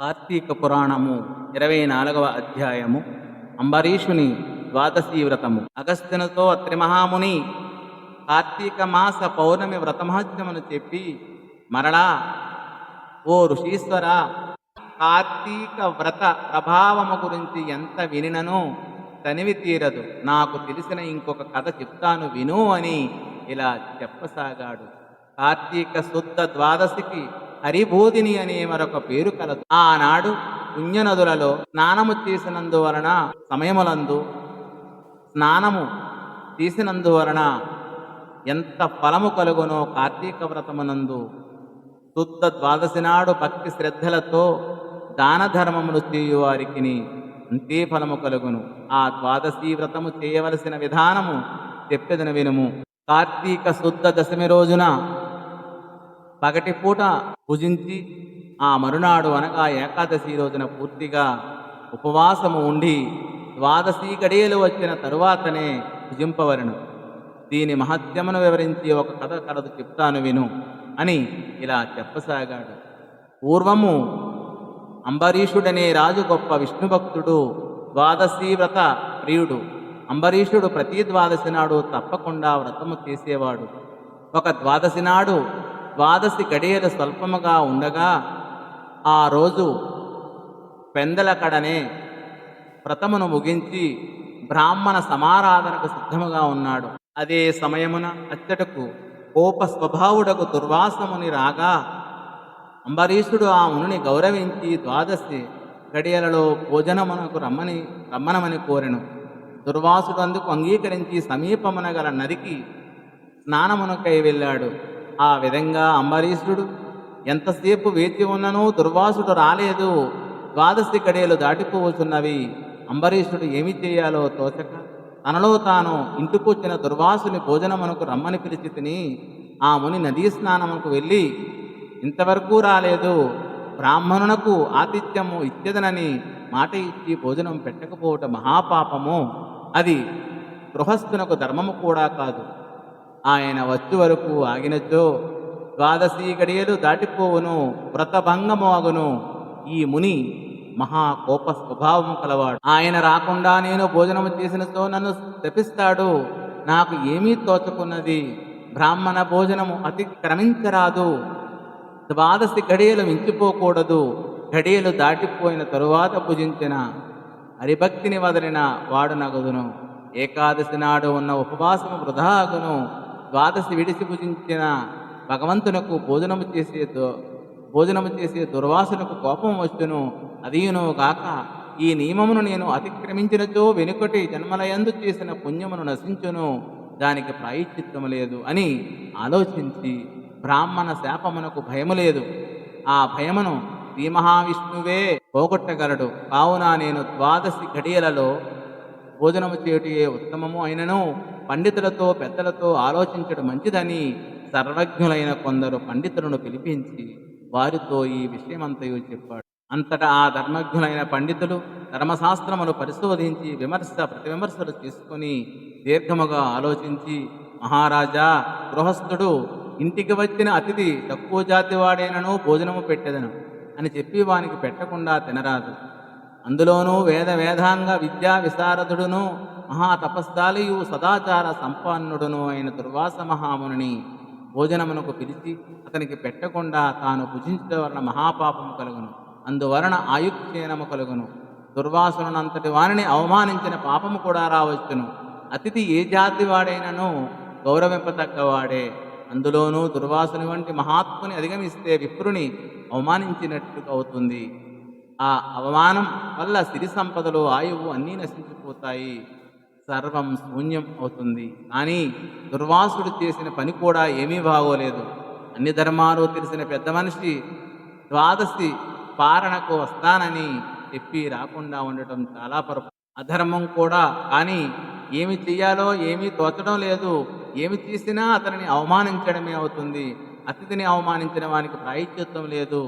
కార్తీక పురాణము 24వ అధ్యాయము అంబరీషుని ద్వాదశీ వ్రతము. అగస్త్యునితో అత్రి మహాముని కార్తీక మాస పౌర్ణమి వ్రతమహత్యమును చెప్పి మరలా, ఓ ఋషీశ్వర, కార్తీక వ్రత ప్రభావము గురించి ఎంత వినినను తనివి తీరదు. నాకు తెలిసిన ఇంకొక కథ చెప్తాను విను అని ఇలా చెప్పసాగాడు. కార్తీక శుద్ధ ద్వాదశికి హరిబోధిని అనే మరొక పేరు కలదు. ఆనాడు పుణ్యనదులలో స్నానము చేసినందువలన సమయములందు స్నానము చేసినందువలన ఎంత ఫలము కలుగునో కార్తీక వ్రతమునందు శుద్ధ ద్వాదశి నాడు భక్తి శ్రద్ధలతో దాన ధర్మములు చేయువారికి అంతే ఫలము కలుగును. ఆ ద్వాదశీ వ్రతము చేయవలసిన విధానము చెప్పెదను వినుము. కార్తీక శుద్ధ దశమి రోజున పగటిపూట భుజించి ఆ మరునాడు అనగా ఏకాదశి రోజున పూర్తిగా ఉపవాసము ఉండి ద్వాదశి గడియలు వచ్చిన తరువాతనే భుజింపవలను. దీని మహత్యమును వివరించి ఒక కథ కలదు, చెప్తాను విను అని ఇలా చెప్పసాగాడు. పూర్వము అంబరీషుడనే రాజు గొప్ప విష్ణుభక్తుడు, ద్వాదశీ వ్రత ప్రియుడు. అంబరీషుడు ప్రతి ద్వాదశి నాడు తప్పకుండా వ్రతము చేసేవాడు. ఒక ద్వాదశి నాడు ద్వాదశి గడియలు స్వల్పముగా ఉండగా ఆ రోజు పెందల కడనే వ్రతమును ముగించి బ్రాహ్మణ సమారాధనకు సిద్ధముగా ఉన్నాడు. అదే సమయమున అచ్చటకు కోప స్వభావుడకు దుర్వాసముని రాగా అంబరీషుడు ఆ మునిని గౌరవించి ద్వాదశి గడియలలో భోజనమునకు రమ్మనమని కోరెను. దుర్వాసుడు అందుకు అంగీకరించి సమీపమున గల నదికి స్నానమునకై వెళ్ళాడు. ఆ విధంగా అంబరీషుడు ఎంతసేపు వేచి ఉన్ననూ దుర్వాసుడు రాలేదు. ద్వాదశి గడియలు దాటిపోవచ్చున్నవి. అంబరీషుడు ఏమి చేయాలో తోచక తనలో తాను ఇంటికొచ్చిన దుర్వాసుని భోజనమునకు రమ్మని పిలిచి తిని ఆ ముని నదీ స్నానమునకు వెళ్ళి, ఇంతవరకు రాలేదు, బ్రాహ్మణునకు ఆతిథ్యము ఇచ్చేదనని మాట ఇచ్చి భోజనం పెట్టకపోవటం మహాపాపము. అది గృహస్థునకు ధర్మము కూడా కాదు. ఆయన వచ్చి వరకు ఆగినచో ద్వాదశి గడియలు దాటిపోవును, వ్రతభంగము అగును. ఈ ముని మహాకోప స్వభావము కలవాడు. ఆయన రాకుండా నేను భోజనము చేసినతో నన్ను శపిస్తాడు. నాకు ఏమీ తోచకున్నది. బ్రాహ్మణ భోజనము అతిక్రమించరాదు. ద్వాదశి గడియలు మించిపోకూడదు. గడియలు దాటిపోయిన తరువాత భుజించిన హరిభక్తిని వదిలిన వాడు నగదును. ఏకాదశి నాడు ఉన్న ఉపవాసము వృధా అగును. ద్వాదశి విడిసి భుజించిన భగవంతునకు భోజనము చేసే దుర్వాసునకు కోపం వచ్చును. అదియును గాక ఈ నియమమును నేను అతిక్రమించినచో వెనుకటి జన్మలయందు చేసిన పుణ్యమును నశించును. దానికి ప్రాయశ్చిత్తము లేదు అని ఆలోచించి బ్రాహ్మణ శాపమునకు భయము లేదు. ఆ భయమును శ్రీ మహావిష్ణువే పోగొట్టగలడు. కావున నేను ద్వాదశి గడియలలో భోజనము చేయుటయే ఉత్తమము అయినను పండితులతో పెద్దలతో ఆలోచించడం మంచిదని సర్వజ్ఞులైన కొందరు పండితులను పిలిపించి వారితో ఈ విషయమంతయు చెప్పాడు. అంతటా ఆ ధర్మజ్ఞులైన పండితులు ధర్మశాస్త్రమును పరిశోధించి ప్రతివిమర్శలు చేసుకుని దీర్ఘముగా ఆలోచించి, మహారాజా, గృహస్థుడు ఇంటికి వచ్చిన అతిథి తక్కువ జాతి వాడైనను భోజనము పెట్టెదను అని చెప్పి వానికి పెట్టకుండా తినరాదు. అందులోనూ వేదాంగ విద్యా విశారదుడును మహాతపస్సాలియు సదాచార సంపన్నుడును అయిన దుర్వాస మహాముని భోజనమునకు పిలిచి అతనికి పెట్టకుండా తాను భుజించడం వలన మహాపాపము కలుగును. అందువలన ఆయుక్షీణము కలుగును. దుర్వాసునంతటి వారిని అవమానించిన పాపము కూడా రావచ్చును. అతిథి ఏ జాతి వాడైనను గౌరవింపతగ్గవాడే. అందులోనూ దుర్వాసుని వంటి మహాత్ముని అధిగమిస్తే విప్రుని అవమానించినట్లు అవుతుంది. ఆ అవమానం వల్ల సిరి సంపదలు, ఆయువు అన్నీ నశించిపోతాయి. సర్వం శూన్యం అవుతుంది. కానీ దుర్వాసుడు చేసిన పని కూడా ఏమీ బాగోలేదు. అన్ని ధర్మాలు తెలిసిన పెద్ద మనిషి ద్వాదశి పారణకు వస్తానని చెప్పి రాకుండా ఉండటం చాలా అధర్మం కూడా. కానీ ఏమి చెయ్యాలో ఏమీ తోచడం లేదు. ఏమి చేసినా అతనిని అవమానించడమే అవుతుంది. అతిథిని అవమానించిన వానికి ప్రాయశ్చిత్తం లేదు.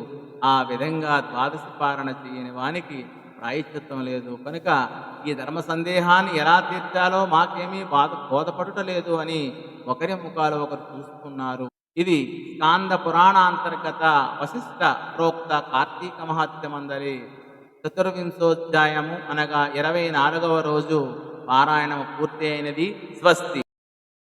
ఆ విధంగా ద్వాదశి పారణ చేయని వానికి ప్రాయశ్చిత్తం లేదు. కనుక ఈ ధర్మ సందేహాన్ని ఎలా తీర్చాలో మాకేమీ బోధపడుట లేదు అని ఒకరి ముఖాలు ఒకరు చూసుకున్నారు. ఇది స్కాంద పురాణాంతర్గత వశిష్ఠ ప్రోక్త కార్తీక మహాత్మ్యమందలి చతుర్వింశోధ్యాయము అనగా 24వ రోజు పారాయణము పూర్తి అయినది. స్వస్తి.